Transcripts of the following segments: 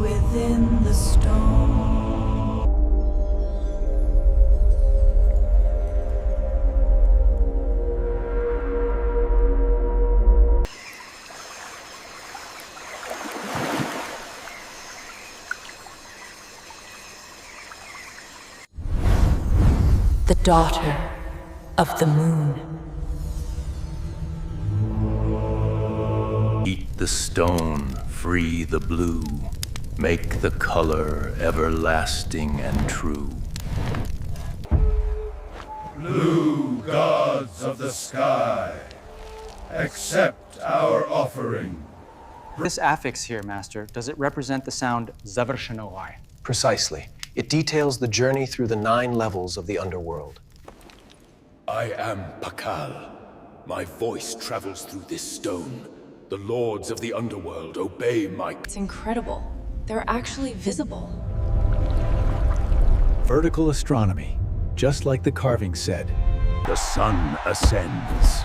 within the stone. The daughter of the moon. Eat the stone, free the blue, make the color everlasting and true. Blue gods of the sky, accept our offering. This affix here, Master, does it represent the sound zavrshanoy? Precisely. It details the journey through the 9 levels of the underworld. I am Pakal. My voice travels through this stone. The lords of the underworld obey my... It's incredible. They're actually visible. Vertical astronomy, just like the carving said. The sun ascends.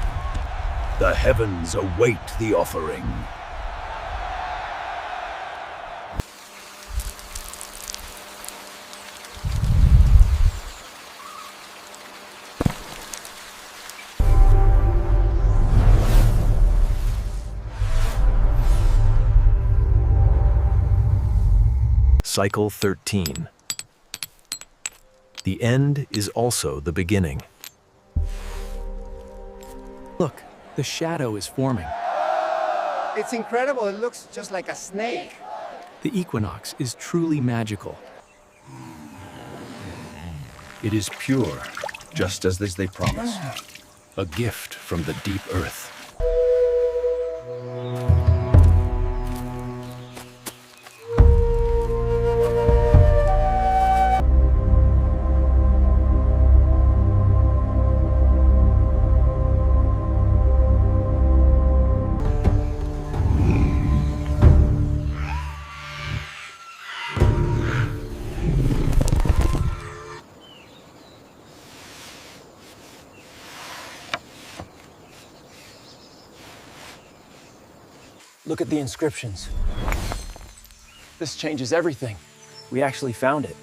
The heavens await the offering. Cycle 13. The end is also the beginning. Look, the shadow is forming. It's incredible. It looks just like a snake. The equinox is truly magical. It is pure, just as they promise. A gift from the deep earth. Look at the inscriptions. This changes everything. We actually found it.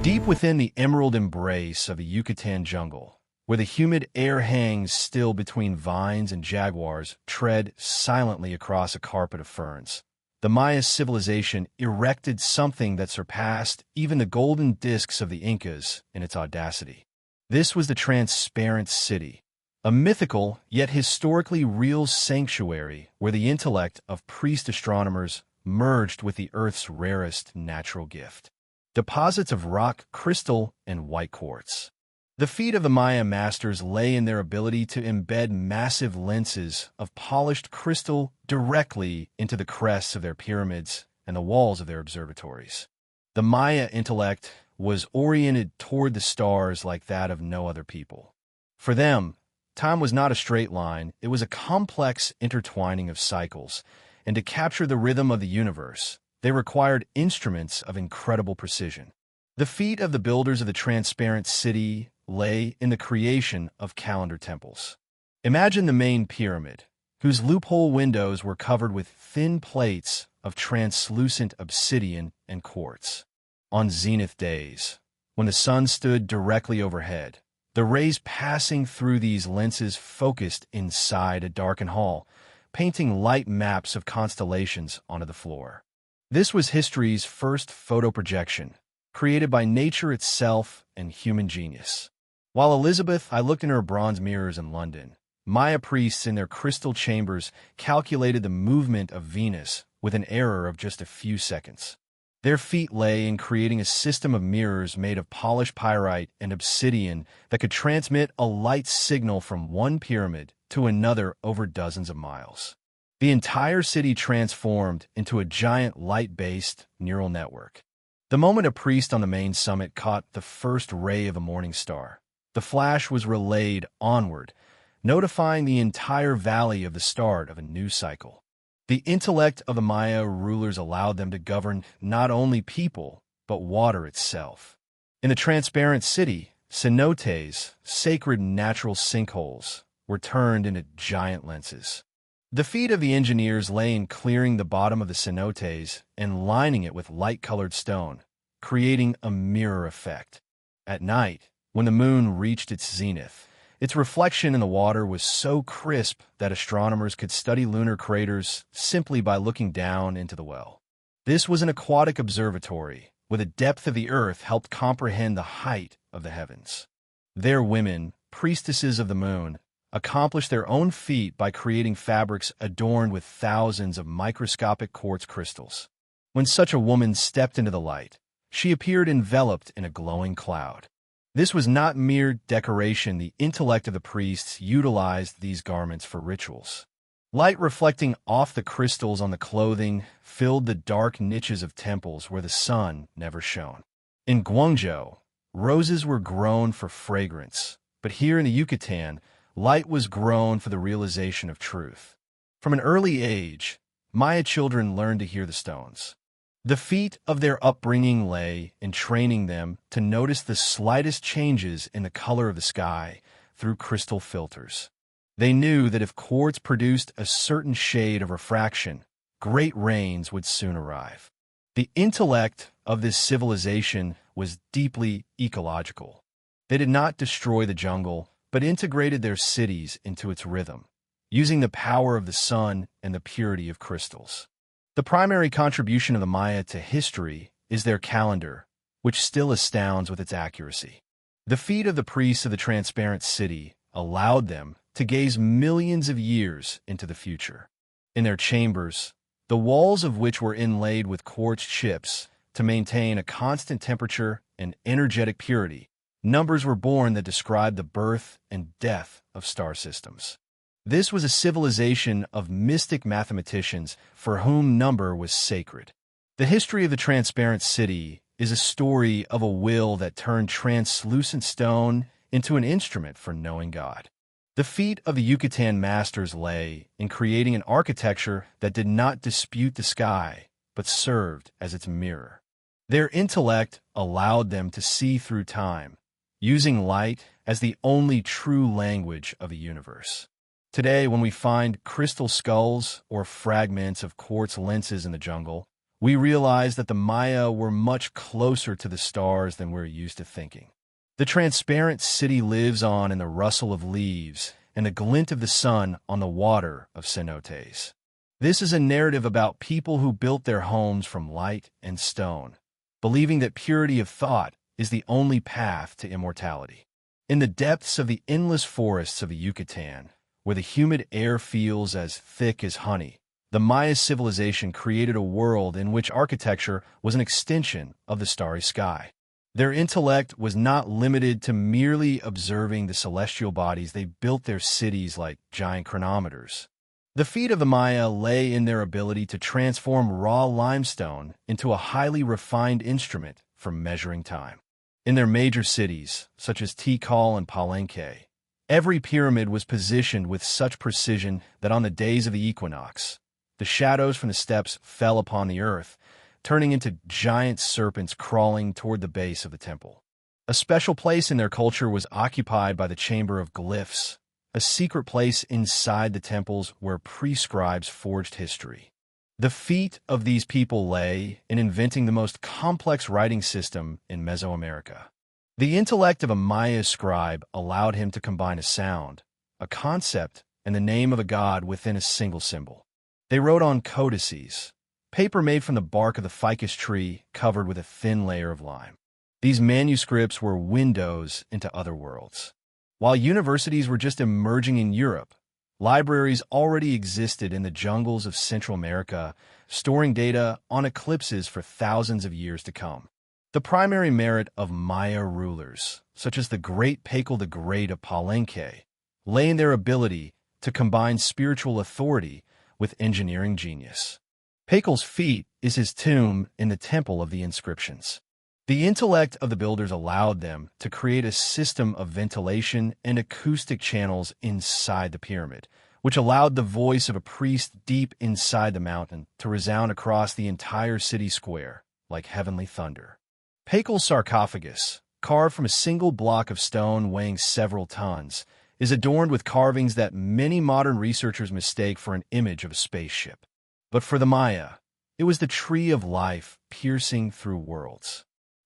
Deep within the emerald embrace of the Yucatan jungle, where the humid air hangs still between vines and jaguars tread silently across a carpet of ferns, the Maya civilization erected something that surpassed even the golden discs of the Incas in its audacity. This was the transparent city, a mythical yet historically real sanctuary where the intellect of priest-astronomers merged with the Earth's rarest natural gift, deposits of rock, crystal, and white quartz. The feat of the Maya masters lay in their ability to embed massive lenses of polished crystal directly into the crests of their pyramids and the walls of their observatories. The Maya intellect was oriented toward the stars like that of no other people. For them, time was not a straight line, it was a complex intertwining of cycles, and to capture the rhythm of the universe, they required instruments of incredible precision. The feat of the builders of the transparent city lay in the creation of calendar temples. Imagine the main pyramid, whose loophole windows were covered with thin plates of translucent obsidian and quartz. On zenith days, when the sun stood directly overhead, the rays passing through these lenses focused inside a darkened hall, painting light maps of constellations onto the floor. This was history's first photoprojection, created by nature itself and human genius. While I looked in her bronze mirrors in London, Maya priests in their crystal chambers calculated the movement of Venus with an error of just a few seconds. Their feat lay in creating a system of mirrors made of polished pyrite and obsidian that could transmit a light signal from one pyramid to another over dozens of miles. The entire city transformed into a giant light-based neural network. The moment a priest on the main summit caught the first ray of a morning star, the flash was relayed onward, notifying the entire valley of the start of a new cycle. The intellect of the Maya rulers allowed them to govern not only people, but water itself. In the transparent city, cenotes, sacred natural sinkholes, were turned into giant lenses. The feat of the engineers lay in clearing the bottom of the cenotes and lining it with light-colored stone, creating a mirror effect. At night, when the moon reached its zenith, its reflection in the water was so crisp that astronomers could study lunar craters simply by looking down into the well. This was an aquatic observatory, where the depth of the earth helped comprehend the height of the heavens. Their women, priestesses of the moon, accomplished their own feat by creating fabrics adorned with thousands of microscopic quartz crystals. When such a woman stepped into the light, she appeared enveloped in a glowing cloud. This was not mere decoration. The intellect of the priests utilized these garments for rituals. Light reflecting off the crystals on the clothing filled the dark niches of temples where the sun never shone. In Guangzhou, roses were grown for fragrance, but here in the Yucatan, light was grown for the realization of truth. From an early age, Maya children learned to hear the stones. The feat of their upbringing lay in training them to notice the slightest changes in the color of the sky through crystal filters. They knew that if quartz produced a certain shade of refraction, great rains would soon arrive. The intellect of this civilization was deeply ecological. They did not destroy the jungle, but integrated their cities into its rhythm, using the power of the sun and the purity of crystals. The primary contribution of the Maya to history is their calendar, which still astounds with its accuracy. The feat of the priests of the transparent city allowed them to gaze millions of years into the future. In their chambers, the walls of which were inlaid with quartz chips to maintain a constant temperature and energetic purity, numbers were born that described the birth and death of star systems. This was a civilization of mystic mathematicians for whom number was sacred. The history of the transparent city is a story of a will that turned translucent stone into an instrument for knowing God. The feat of the Yucatan masters lay in creating an architecture that did not dispute the sky, but served as its mirror. Their intellect allowed them to see through time, using light as the only true language of the universe. Today, when we find crystal skulls or fragments of quartz lenses in the jungle, we realize that the Maya were much closer to the stars than we're used to thinking. The transparent city lives on in the rustle of leaves and the glint of the sun on the water of cenotes. This is a narrative about people who built their homes from light and stone, believing that purity of thought is the only path to immortality. In the depths of the endless forests of the Yucatan, where the humid air feels as thick as honey, the Maya civilization created a world in which architecture was an extension of the starry sky. Their intellect was not limited to merely observing the celestial bodies. They built their cities like giant chronometers. The feat of the Maya lay in their ability to transform raw limestone into a highly refined instrument for measuring time. In their major cities, such as Tikal and Palenque, every pyramid was positioned with such precision that on the days of the equinox, the shadows from the steps fell upon the earth, turning into giant serpents crawling toward the base of the temple. A special place in their culture was occupied by the Chamber of Glyphs, a secret place inside the temples where pre-scribes forged history. The feat of these people lay in inventing the most complex writing system in Mesoamerica. The intellect of a Maya scribe allowed him to combine a sound, a concept, and the name of a god within a single symbol. They wrote on codices, paper made from the bark of the ficus tree covered with a thin layer of lime. These manuscripts were windows into other worlds. While universities were just emerging in Europe, libraries already existed in the jungles of Central America, storing data on eclipses for thousands of years to come. The primary merit of Maya rulers, such as the Great Pakal the Great of Palenque, lay in their ability to combine spiritual authority with engineering genius. Pakal's feat is his tomb in the Temple of the Inscriptions. The intellect of the builders allowed them to create a system of ventilation and acoustic channels inside the pyramid, which allowed the voice of a priest deep inside the mountain to resound across the entire city square like heavenly thunder. Pakal's sarcophagus, carved from a single block of stone weighing several tons, is adorned with carvings that many modern researchers mistake for an image of a spaceship. But for the Maya, it was the tree of life piercing through worlds.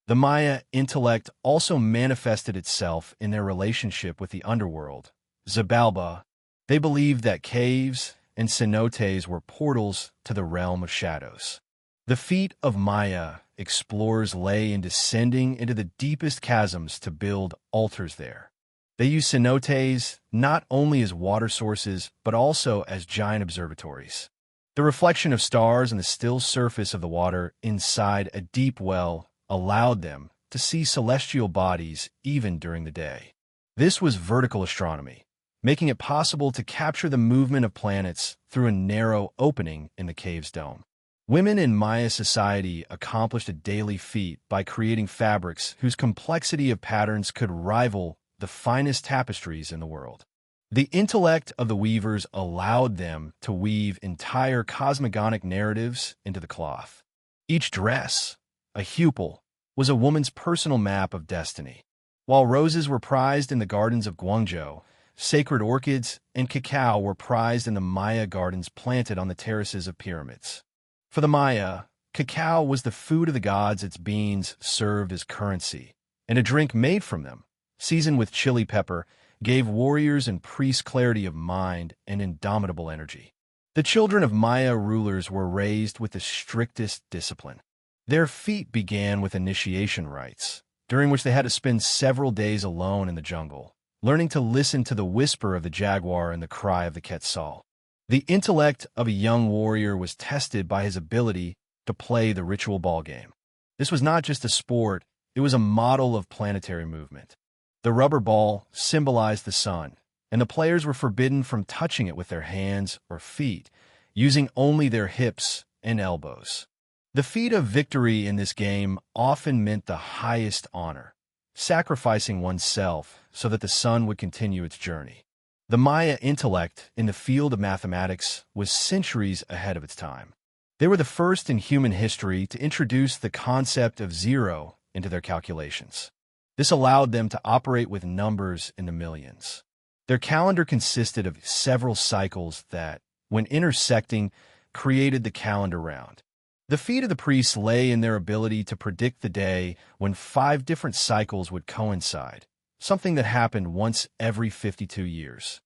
The Maya intellect also manifested itself in their relationship with the underworld. Xibalba, they believed that caves and cenotes were portals to the realm of shadows. The feat of Maya explorers lay in descending into the deepest chasms to build altars there. They used cenotes not only as water sources, but also as giant observatories. The reflection of stars on the still surface of the water inside a deep well allowed them to see celestial bodies even during the day. This was vertical astronomy, making it possible to capture the movement of planets through a narrow opening in the cave's dome. Women in Maya society accomplished a daily feat by creating fabrics whose complexity of patterns could rival the finest tapestries in the world. The intellect of the weavers allowed them to weave entire cosmogonic narratives into the cloth. Each dress, a hupil, was a woman's personal map of destiny. While roses were prized in the gardens of Guangzhou, sacred orchids and cacao were prized in the Maya gardens planted on the terraces of pyramids. For the Maya, cacao was the food of the gods. Its beans served as currency, and a drink made from them, seasoned with chili pepper, gave warriors and priests clarity of mind and indomitable energy. The children of Maya rulers were raised with the strictest discipline. Their feat began with initiation rites, during which they had to spend several days alone in the jungle, learning to listen to the whisper of the jaguar and the cry of the quetzal. The intellect of a young warrior was tested by his ability to play the ritual ball game. This was not just a sport, it was a model of planetary movement. The rubber ball symbolized the sun, and the players were forbidden from touching it with their hands or feet, using only their hips and elbows. The feat of victory in this game often meant the highest honor, sacrificing oneself so that the sun would continue its journey. The Maya intellect in the field of mathematics was centuries ahead of its time. They were the first in human history to introduce the concept of zero into their calculations. This allowed them to operate with numbers in the millions. Their calendar consisted of several cycles that, when intersecting, created the calendar round. The feat of the priests lay in their ability to predict the day when 5 different cycles would coincide, something that happened once every 52 years.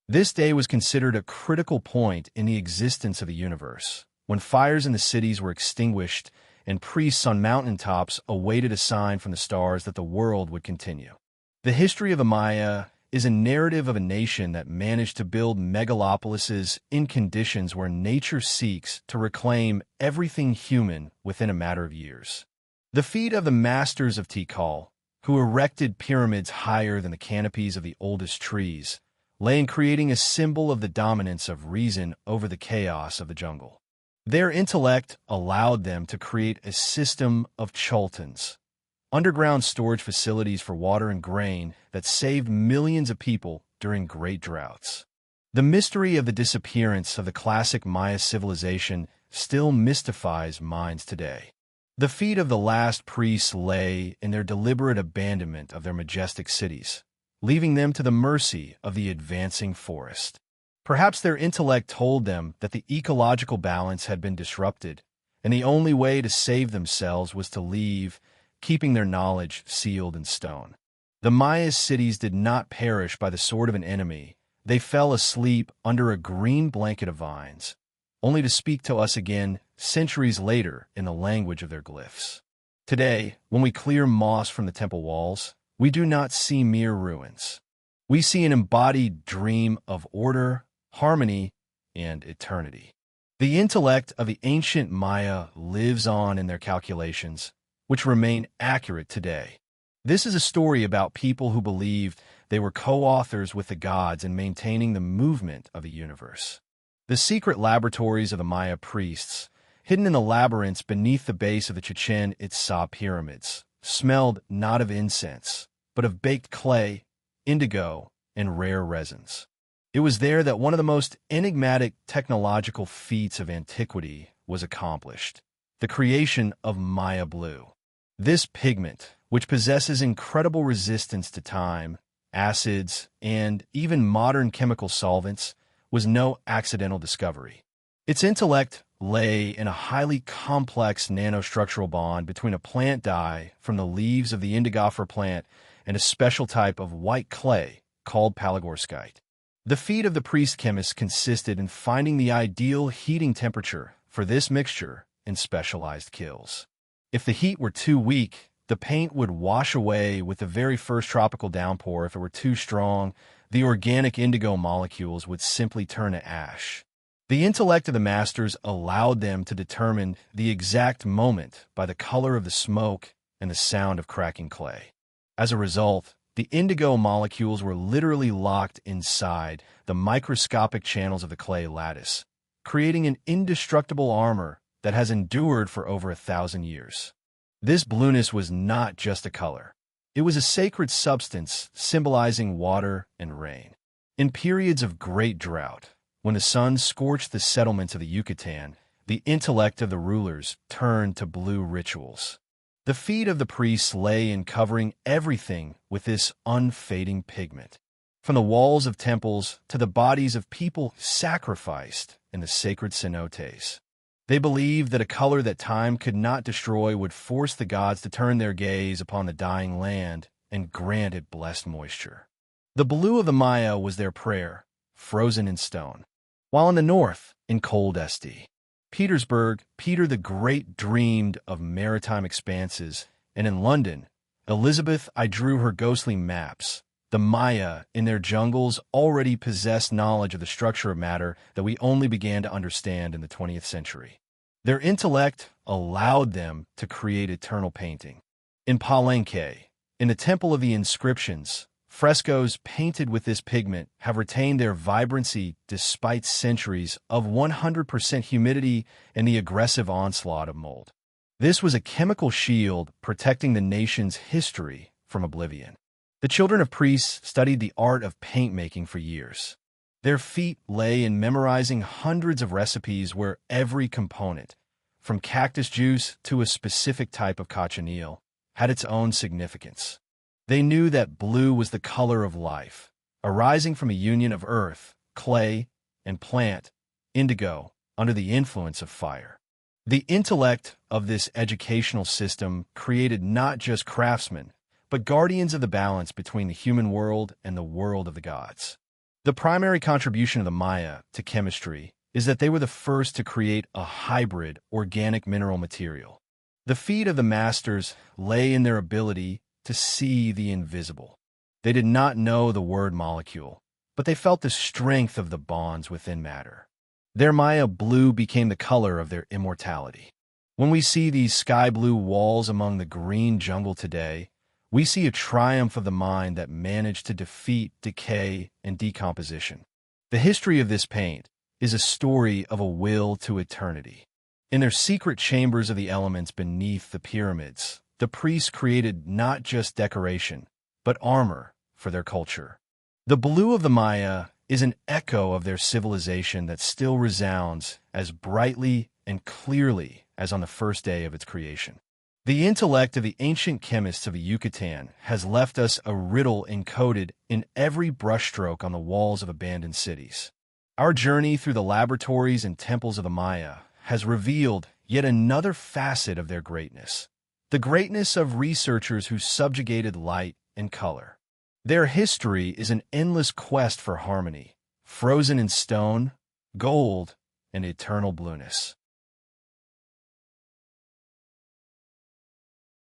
This day was considered a critical point in the existence of the universe, when fires in the cities were extinguished and priests on mountaintops awaited a sign from the stars that the world would continue. The history of the Maya is a narrative of a nation that managed to build megalopolises in conditions where nature seeks to reclaim everything human within a matter of years. The feat of the masters of Tikal, who erected pyramids higher than the canopies of the oldest trees, lay in creating a symbol of the dominance of reason over the chaos of the jungle. Their intellect allowed them to create a system of choltons, underground storage facilities for water and grain that saved millions of people during great droughts. The mystery of the disappearance of the classic Maya civilization still mystifies minds today. The feat of the last priests lay in their deliberate abandonment of their majestic cities, leaving them to the mercy of the advancing forest. Perhaps their intellect told them that the ecological balance had been disrupted, and the only way to save themselves was to leave, keeping their knowledge sealed in stone. The Maya's cities did not perish by the sword of an enemy. They fell asleep under a green blanket of vines, only to speak to us again centuries later in the language of their glyphs. Today, when we clear moss from the temple walls, we do not see mere ruins. We see an embodied dream of order, harmony, and eternity. The intellect of the ancient Maya lives on in their calculations, which remain accurate today. This is a story about people who believed they were co-authors with the gods in maintaining the movement of the universe. The secret laboratories of the Maya priests, hidden in the labyrinths beneath the base of the Chichen Itza pyramids, smelled not of incense, but of baked clay, indigo, and rare resins. It was there that one of the most enigmatic technological feats of antiquity was accomplished, the creation of Maya blue. This pigment, which possesses incredible resistance to time, acids, and even modern chemical solvents was no accidental discovery. Its intellect lay in a highly complex nanostructural bond between a plant dye from the leaves of the indigofera plant and a special type of white clay called palygorskite. The feat of the priest chemist consisted in finding the ideal heating temperature for this mixture in specialized kilns. If the heat were too weak, the paint would wash away with the very first tropical downpour. If it were too strong, the organic indigo molecules would simply turn to ash. The intellect of the masters allowed them to determine the exact moment by the color of the smoke and the sound of cracking clay. As a result, the indigo molecules were literally locked inside the microscopic channels of the clay lattice, creating an indestructible armor that has endured for over 1,000 years. This blueness was not just a color. It was a sacred substance symbolizing water and rain. In periods of great drought, when the sun scorched the settlements of the Yucatan, the intellect of the rulers turned to blue rituals. The feat of the priests lay in covering everything with this unfading pigment, from the walls of temples to the bodies of people sacrificed in the sacred cenotes. They believed that a color that time could not destroy would force the gods to turn their gaze upon the dying land and grant it blessed moisture. The blue of the Maya was their prayer, frozen in stone. While in the north, in cold St. Petersburg, Peter the Great dreamed of maritime expanses, and in London, Elizabeth I drew her ghostly maps. The Maya, in their jungles, already possessed knowledge of the structure of matter that we only began to understand in the 20th century. Their intellect allowed them to create eternal painting. In Palenque, in the Temple of the Inscriptions, frescoes painted with this pigment have retained their vibrancy despite centuries of 100% humidity and the aggressive onslaught of mold. This was a chemical shield protecting the nation's history from oblivion. The children of priests studied the art of paint making for years. Their feat lay in memorizing hundreds of recipes where every component, from cactus juice to a specific type of cochineal, had its own significance. They knew that blue was the color of life, arising from a union of earth, clay, and plant, indigo, under the influence of fire. The intellect of this educational system created not just craftsmen, but guardians of the balance between the human world and the world of the gods. The primary contribution of the Maya to chemistry is that they were the first to create a hybrid organic mineral material. The feat of the masters lay in their ability to see the invisible. They did not know the word molecule, but they felt the strength of the bonds within matter. Their Maya blue became the color of their immortality. When we see these sky blue walls among the green jungle today, we see a triumph of the mind that managed to defeat decay and decomposition. The history of this paint is a story of a will to eternity. In their secret chambers of the elements beneath the pyramids, the priests created not just decoration, but armor for their culture. The blue of the Maya is an echo of their civilization that still resounds as brightly and clearly as on the first day of its creation. The intellect of the ancient chemists of the Yucatan has left us a riddle encoded in every brushstroke on the walls of abandoned cities. Our journey through the laboratories and temples of the Maya has revealed yet another facet of their greatness, the greatness of researchers who subjugated light and color. Their history is an endless quest for harmony, frozen in stone, gold, and eternal blueness.